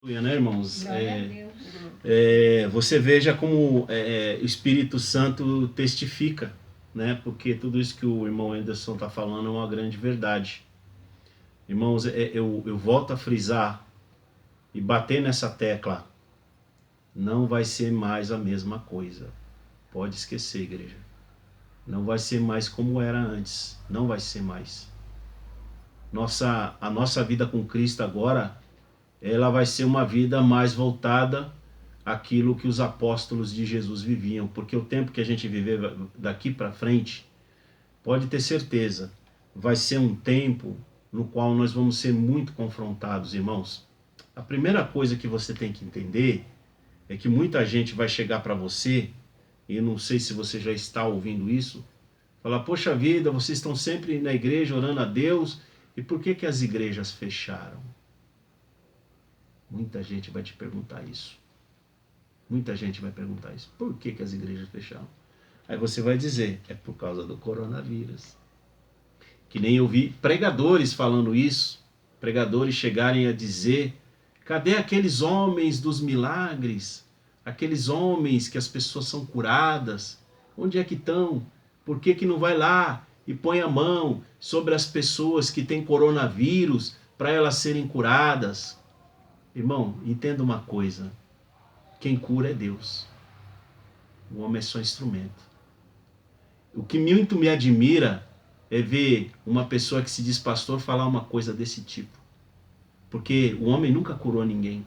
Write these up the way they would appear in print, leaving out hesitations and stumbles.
Né, irmãos? Glória a Deus. Você veja como o Espírito Santo testifica, né? Porque tudo isso que o irmão Anderson está falando é uma grande verdade. Irmãos, eu volto a frisar e bater nessa tecla. Não vai ser mais a mesma coisa. Pode esquecer, igreja. Não vai ser mais como era antes. Não vai ser mais. A nossa vida com Cristo agora, ela vai ser uma vida mais voltada àquilo que os apóstolos de Jesus viviam. Porque o tempo que a gente viver daqui para frente, pode ter certeza, vai ser um tempo no qual nós vamos ser muito confrontados, irmãos. A primeira coisa que você tem que entender é que muita gente vai chegar para você, e não sei se você já está ouvindo isso, falar: poxa vida, vocês estão sempre na igreja orando a Deus, e por que as igrejas fecharam? Muita gente vai te perguntar isso. Muita gente vai perguntar isso. Por que as igrejas fecharam? Aí você vai dizer: é por causa do coronavírus. Que nem eu vi pregadores falando isso, pregadores chegarem a dizer: cadê aqueles homens dos milagres? Aqueles homens que as pessoas são curadas? Onde é que estão? Por que não vai lá e põe a mão sobre as pessoas que têm coronavírus para elas serem curadas? Irmão, entenda uma coisa: quem cura é Deus. O homem é só instrumento. O que muito me admira é ver uma pessoa que se diz pastor falar uma coisa desse tipo. Porque o homem nunca curou ninguém.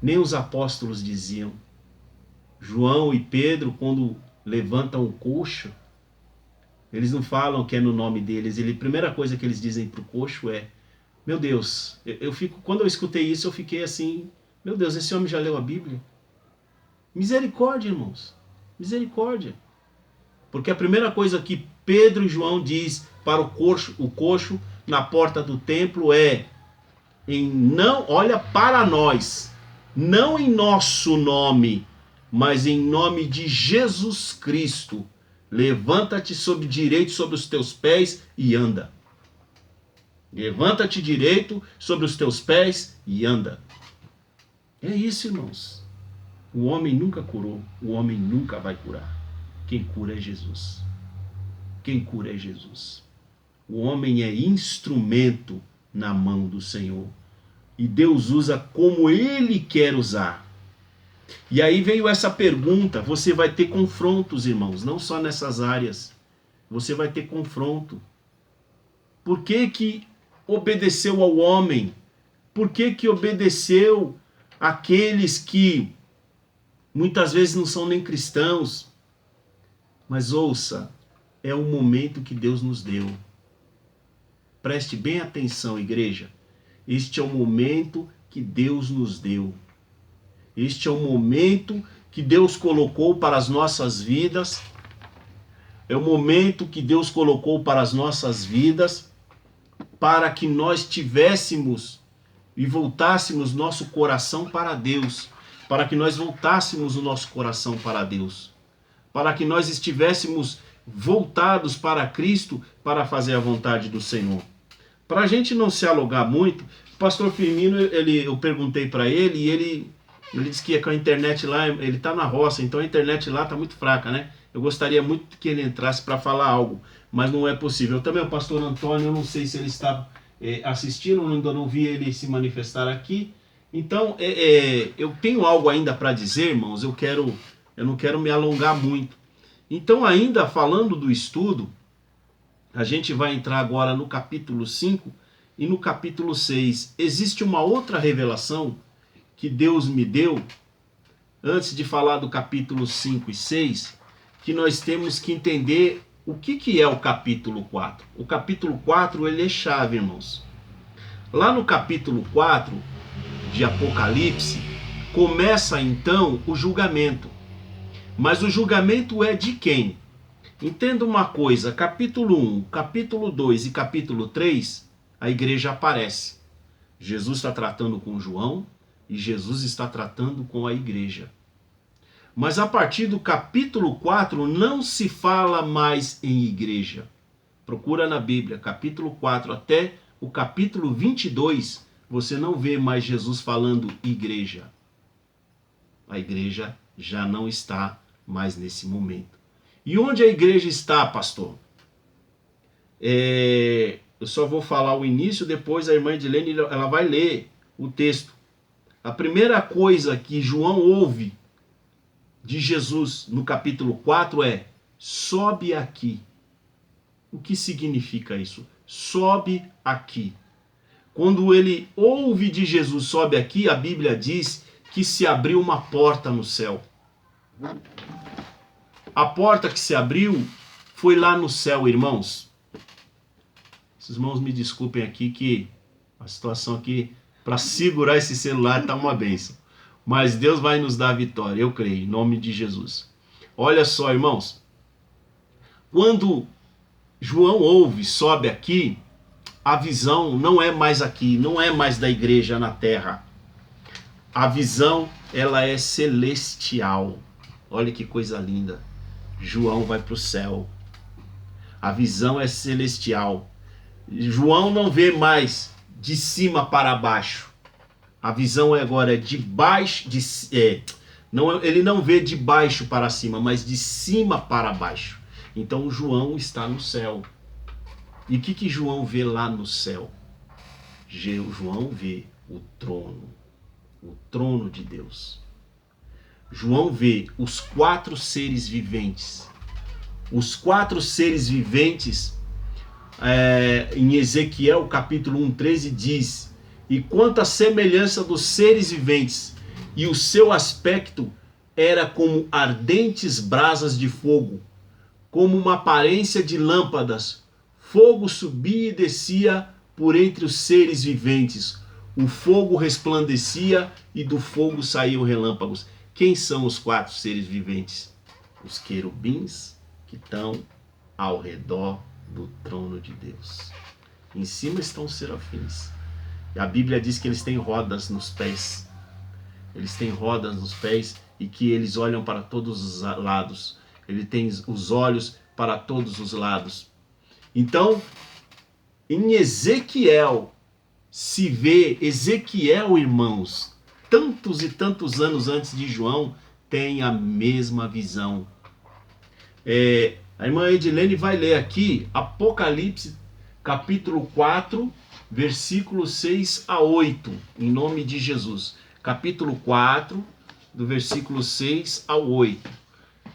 Nem os apóstolos diziam. João e Pedro, quando levantam o coxo, eles não falam que é no nome deles. A primeira coisa que eles dizem para o coxo é: meu Deus, quando eu escutei isso, eu fiquei assim: meu Deus, esse homem já leu a Bíblia? Misericórdia, irmãos. Misericórdia. Porque a primeira coisa que Pedro e João diz para o coxo na porta do templo é: não, olha para nós, não em nosso nome, mas em nome de Jesus Cristo, levanta-te direito sobre os teus pés e anda. Levanta-te direito sobre os teus pés e anda. É isso, irmãos. O homem nunca curou, o homem nunca vai curar. Quem cura é Jesus. Quem cura é Jesus. O homem é instrumento na mão do Senhor. E Deus usa como Ele quer usar. E aí veio essa pergunta: você vai ter confrontos, irmãos, não só nessas áreas. Você vai ter confronto. Por que obedeceu ao homem? Por que obedeceu àqueles que muitas vezes não são nem cristãos? Mas ouça, é o momento que Deus nos deu. Preste bem atenção, igreja. Este é o momento que Deus nos deu. Este é o momento que Deus colocou para as nossas vidas. É o momento que Deus colocou para as nossas vidas, para que nós tivéssemos e voltássemos nosso coração para Deus. Para que nós voltássemos o nosso coração para Deus. Para que nós estivéssemos voltados para Cristo para fazer a vontade do Senhor. Para a gente não se alugar muito, o pastor Firmino, eu perguntei para ele e ele disse que com a internet lá, ele está na roça, então a internet lá está muito fraca, né? Eu gostaria muito que ele entrasse para falar algo, mas não é possível. Também o pastor Antônio, eu não sei se ele está assistindo, ainda não vi ele se manifestar aqui. Então, eu tenho algo ainda para dizer, irmãos, eu não quero me alongar muito. Então, ainda falando do estudo, a gente vai entrar agora no capítulo 5 e no capítulo 6. Existe uma outra revelação que Deus me deu, antes de falar do capítulo 5 e 6, que nós temos que entender o que é o capítulo 4. O capítulo 4, ele é chave, irmãos. Lá no capítulo 4 de Apocalipse, começa então o julgamento. Mas o julgamento é de quem? Entenda uma coisa: capítulo 1, capítulo 2 e capítulo 3, a igreja aparece. Jesus está tratando com João e Jesus está tratando com a igreja. Mas a partir do capítulo 4 não se fala mais em igreja. Procura na Bíblia, capítulo 4 até o capítulo 22, você não vê mais Jesus falando igreja. A igreja já não está mais nesse momento. E onde a igreja está, pastor? Eu só vou falar o início, depois a irmã Edilene ela vai ler o texto. A primeira coisa que João ouve de Jesus no capítulo 4 é: sobe aqui. O que significa isso? Sobe aqui. Quando ele ouve de Jesus, sobe aqui, a Bíblia diz que se abriu uma porta no céu. A porta que se abriu foi lá no céu, irmãos. Esses irmãos me desculpem aqui que a situação aqui, para segurar esse celular, está uma bênção. Mas Deus vai nos dar a vitória, eu creio, em nome de Jesus. Olha só, irmãos. Quando João ouve, sobe aqui, a visão não é mais aqui, não é mais da igreja na terra. A visão, ela é celestial. Olha que coisa linda. João vai para o céu. A visão é celestial. João não vê mais de cima para baixo. A visão agora é de baixo, ele não vê de baixo para cima, mas de cima para baixo. Então João está no céu. E o que João vê lá no céu? João vê o trono de Deus. João vê os 4 seres viventes. Os 4 seres viventes, em Ezequiel capítulo 1:13 diz: e quanto à semelhança dos seres viventes, e o seu aspecto era como ardentes brasas de fogo, como uma aparência de lâmpadas. Fogo subia e descia por entre os seres viventes. O fogo resplandecia e do fogo saíam relâmpagos. Quem são os 4 seres viventes? Os querubins que estão ao redor do trono de Deus. Em cima estão os serafins. E a Bíblia diz que eles têm rodas nos pés. Eles têm rodas nos pés e que eles olham para todos os lados. Ele tem os olhos para todos os lados. Então, em Ezequiel, se vê Ezequiel, irmãos, tantos e tantos anos antes de João, tem a mesma visão. A irmã Edilene vai ler aqui Apocalipse, capítulo 4, versículo 6 a 8, em nome de Jesus. Capítulo 4, do versículo 6 ao 8.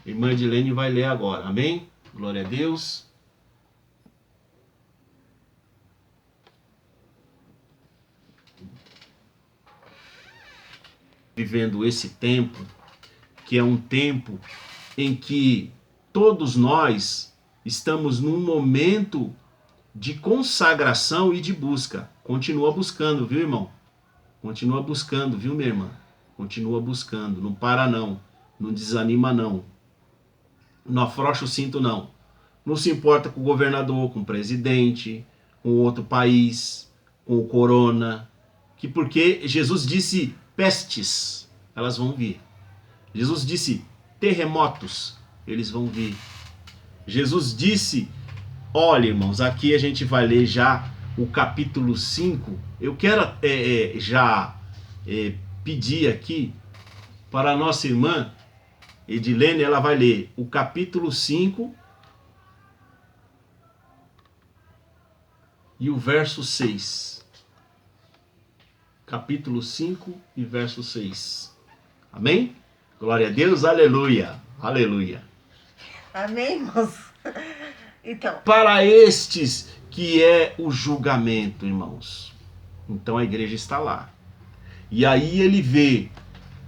Irmã Edilene vai ler agora, amém? Glória a Deus. Vivendo esse tempo, que é um tempo em que todos nós estamos num momento de consagração e de busca. Continua buscando, viu, irmão? Continua buscando, viu, minha irmã? Continua buscando, não para não, não desanima não, não afrouxa o cinto não. Não se importa com o governador, com o presidente, com outro país, com o corona, que porque Jesus disse pestes, elas vão vir. Jesus disse terremotos, eles vão vir. Jesus disse, olha, irmãos, aqui a gente vai ler já o capítulo 5. Eu quero pedir aqui para a nossa irmã Edilene, ela vai ler o capítulo 5 e o verso 6. Capítulo 5 e verso 6. Amém? Glória a Deus, aleluia, aleluia. Amém, irmãos? Então. Para estes que é o julgamento, irmãos. Então a igreja está lá. E aí ele vê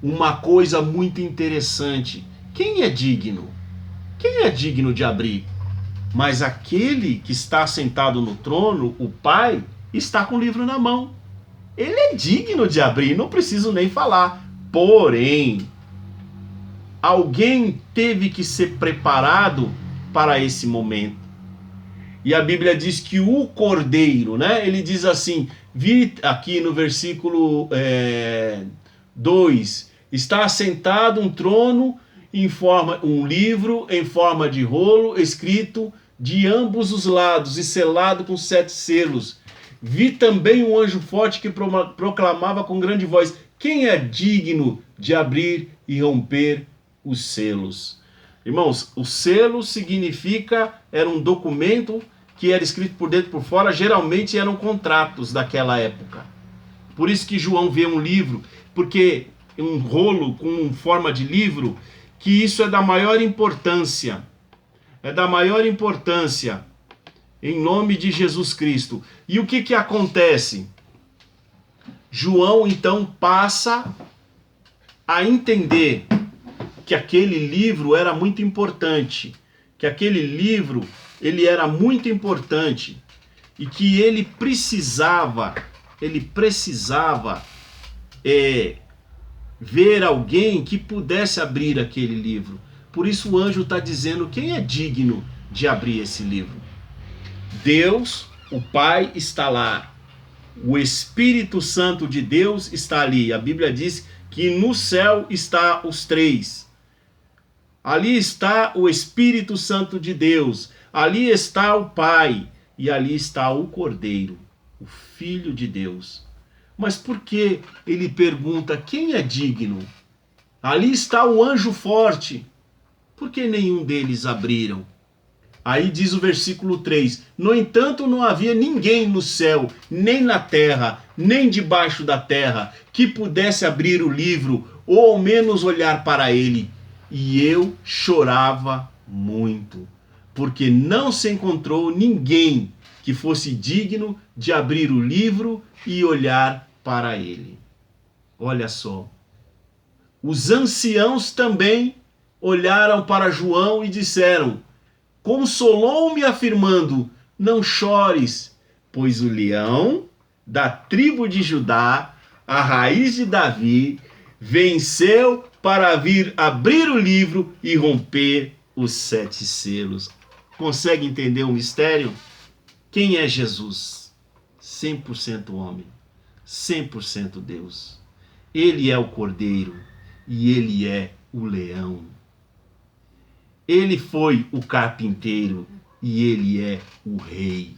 uma coisa muito interessante. Quem é digno? Quem é digno de abrir? Mas aquele que está sentado no trono, o Pai, está com o livro na mão. Ele é digno de abrir, não preciso nem falar. Porém, alguém teve que ser preparado para esse momento. E a Bíblia diz que o Cordeiro, né? Ele diz assim, vi aqui no versículo 2, está assentado um trono um livro em forma de rolo, escrito de ambos os lados e selado com 7 selos. Vi também um anjo forte que proclamava com grande voz: quem é digno de abrir e romper os selos? Irmãos, o selo significa, era um documento que era escrito por dentro e por fora, geralmente eram contratos daquela época. Por isso que João vê um livro, porque um rolo com forma de livro, que isso é da maior importância. É da maior importância, em nome de Jesus Cristo. E o que acontece? João então passa a entender que aquele livro era muito importante, que aquele livro ele era muito importante e que ele precisava ver alguém que pudesse abrir aquele livro. Por isso o anjo está dizendo: quem é digno de abrir esse livro? Deus, o Pai, está lá. O Espírito Santo de Deus está ali. A Bíblia diz que no céu está os três. Ali está o Espírito Santo de Deus. Ali está o Pai. E ali está o Cordeiro, o Filho de Deus. Mas por que ele pergunta quem é digno? Ali está o anjo forte. Por que nenhum deles abriram? Aí diz o versículo 3: no entanto, não havia ninguém no céu, nem na terra, nem debaixo da terra, que pudesse abrir o livro, ou ao menos olhar para ele. E eu chorava muito, porque não se encontrou ninguém que fosse digno de abrir o livro e olhar para ele. Olha só. Os anciãos também olharam para João e disseram: consolou-me afirmando: não chores, pois o leão da tribo de Judá, a raiz de Davi, venceu para vir abrir o livro e romper os 7 selos. Consegue entender o mistério? Quem é Jesus? 100% homem, 100% Deus. Ele é o Cordeiro e ele é o leão. Ele foi o carpinteiro e ele é o rei.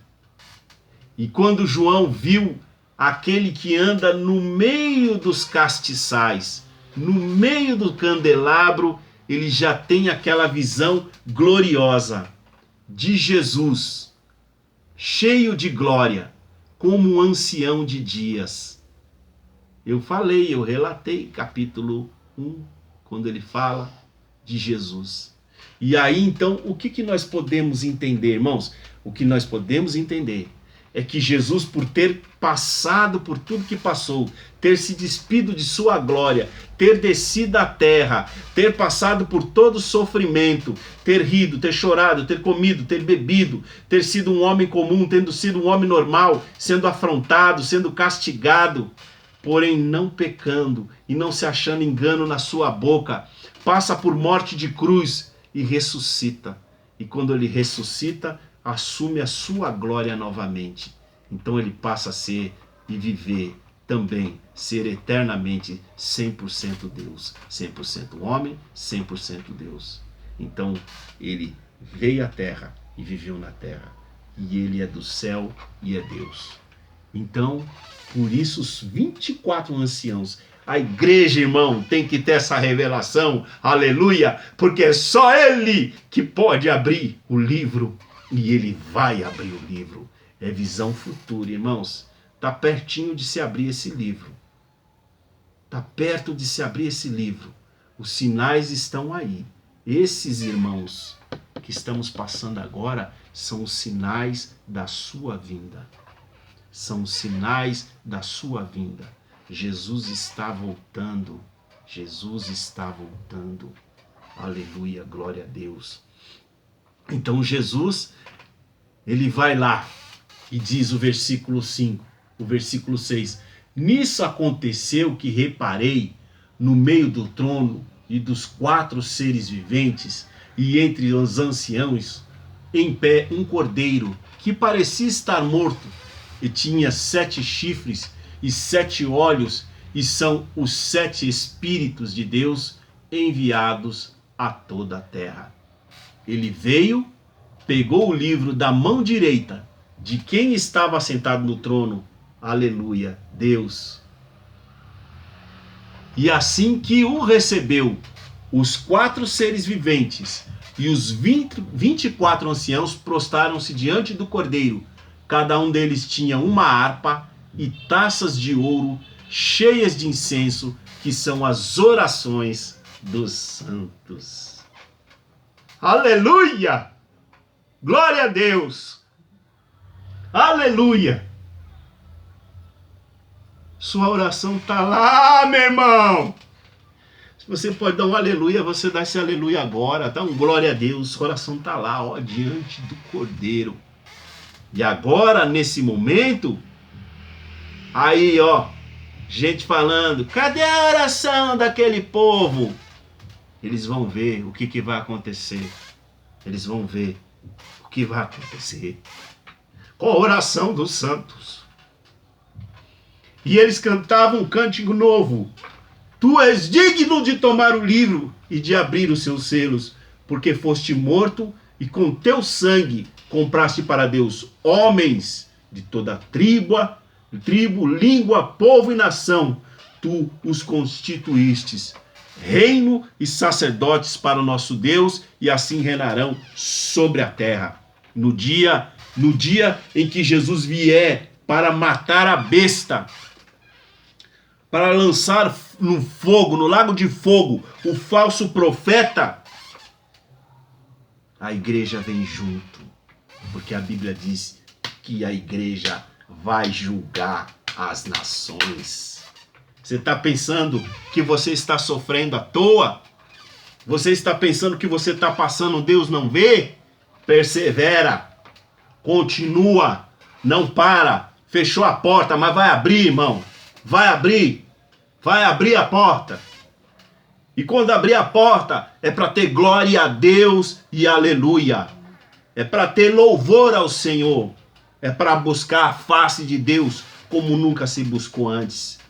E quando João viu aquele que anda no meio dos castiçais, no meio do candelabro, ele já tem aquela visão gloriosa de Jesus, cheio de glória, como um ancião de dias. Eu relatei capítulo 1, quando ele fala de Jesus. E aí, então, o que nós podemos entender, irmãos? O que nós podemos entender é que Jesus, por ter passado por tudo que passou, ter se despido de sua glória, ter descido à terra, ter passado por todo o sofrimento, ter rido, ter chorado, ter comido, ter bebido, ter sido um homem comum, tendo sido um homem normal, sendo afrontado, sendo castigado, porém não pecando e não se achando engano na sua boca, passa por morte de cruz e ressuscita. E quando ele ressuscita, assume a sua glória novamente. Então ele passa a ser e viver também, ser eternamente 100% Deus, 100% homem, 100% Deus. Então ele veio à terra e viveu na terra. E ele é do céu e é Deus. Então, por isso os 24 anciãos, a igreja, irmão, tem que ter essa revelação, aleluia, porque é só ele que pode abrir o livro. E ele vai abrir o livro. É visão futura, irmãos. Está pertinho de se abrir esse livro. Está perto de se abrir esse livro. Os sinais estão aí. Esses, irmãos, que estamos passando agora, são os sinais da sua vinda. São os sinais da sua vinda. Jesus está voltando. Jesus está voltando. Aleluia, glória a Deus. Então Jesus, ele vai lá e diz o versículo 5, o versículo 6. Nisso aconteceu que reparei no meio do trono e dos 4 seres viventes e entre os anciãos, em pé um cordeiro que parecia estar morto e tinha 7 chifres e 7 olhos, e são os 7 Espíritos de Deus enviados a toda a terra. Ele veio, pegou o livro da mão direita de quem estava sentado no trono. Aleluia, Deus. E assim que o recebeu, os 4 seres viventes e os 24 anciãos prostraram-se diante do Cordeiro. Cada um deles tinha uma harpa e taças de ouro cheias de incenso, que são as orações dos santos. Aleluia! Glória a Deus! Aleluia! Sua oração está lá, meu irmão! Se você pode dar um aleluia, você dá esse aleluia agora. Dá um glória a Deus. Sua oração está lá, ó, diante do Cordeiro. E agora, nesse momento, aí, ó, gente falando, cadê a oração daquele povo? Eles vão ver o que vai acontecer. Eles vão ver o que vai acontecer com a oração dos santos. E eles cantavam um cântico novo. Tu és digno de tomar o livro e de abrir os seus selos, porque foste morto e com teu sangue compraste para Deus homens de toda tribo, língua, povo e nação. Tu os constituístes reino e sacerdotes para o nosso Deus, e assim reinarão sobre a terra. No dia em que Jesus vier para matar a besta, para lançar no fogo, no lago de fogo, o falso profeta, a igreja vem junto, porque a Bíblia diz que a igreja vai julgar as nações. Você está pensando que você está sofrendo à toa? Você está pensando que você está passando, Deus não vê? Persevera, continua, não para. Fechou a porta, mas vai abrir, irmão. Vai abrir a porta. E quando abrir a porta, é para ter glória a Deus e aleluia. É para ter louvor ao Senhor. É para buscar a face de Deus como nunca se buscou antes.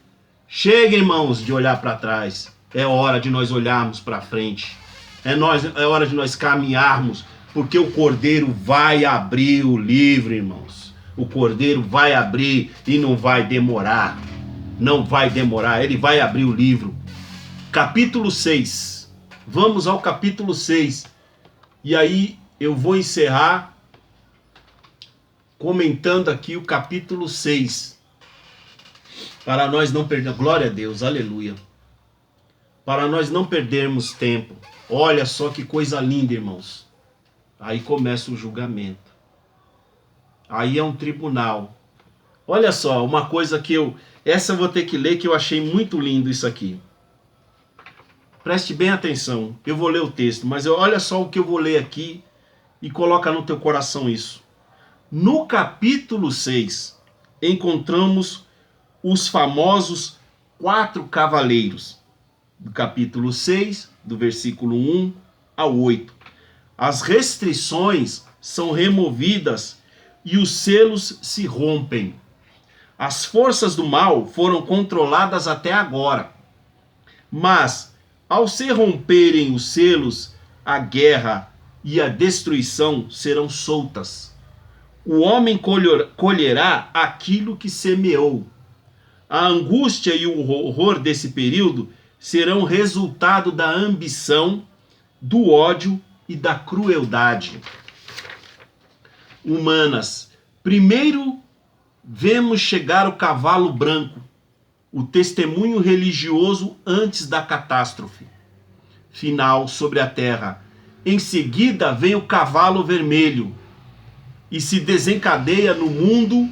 Chega, irmãos, de olhar para trás. É hora de nós olharmos para frente. É hora de nós caminharmos, porque o Cordeiro vai abrir o livro, irmãos. O Cordeiro vai abrir e não vai demorar. Não vai demorar, ele vai abrir o livro. Capítulo 6. Vamos ao capítulo 6. E aí eu vou encerrar comentando aqui o capítulo 6. Para nós não perdermos, glória a Deus, aleluia. Para nós não perdermos tempo. Olha só que coisa linda, irmãos. Aí começa o julgamento. Aí é um tribunal. Olha só, uma coisa que essa eu vou ter que ler, que eu achei muito lindo isso aqui. Preste bem atenção. Eu vou ler o texto, mas olha só o que eu vou ler aqui e coloca no teu coração isso. No capítulo 6, encontramos os famosos 4 cavaleiros. Do capítulo 6, do versículo 1 ao 8. As restrições são removidas e os selos se rompem. As forças do mal foram controladas até agora. Mas, ao se romperem os selos, a guerra e a destruição serão soltas. O homem colherá aquilo que semeou. A angústia e o horror desse período serão resultado da ambição, do ódio e da crueldade humanas. Primeiro, vemos chegar o cavalo branco, o testemunho religioso antes da catástrofe final sobre a terra. Em seguida, vem o cavalo vermelho e se desencadeia no mundo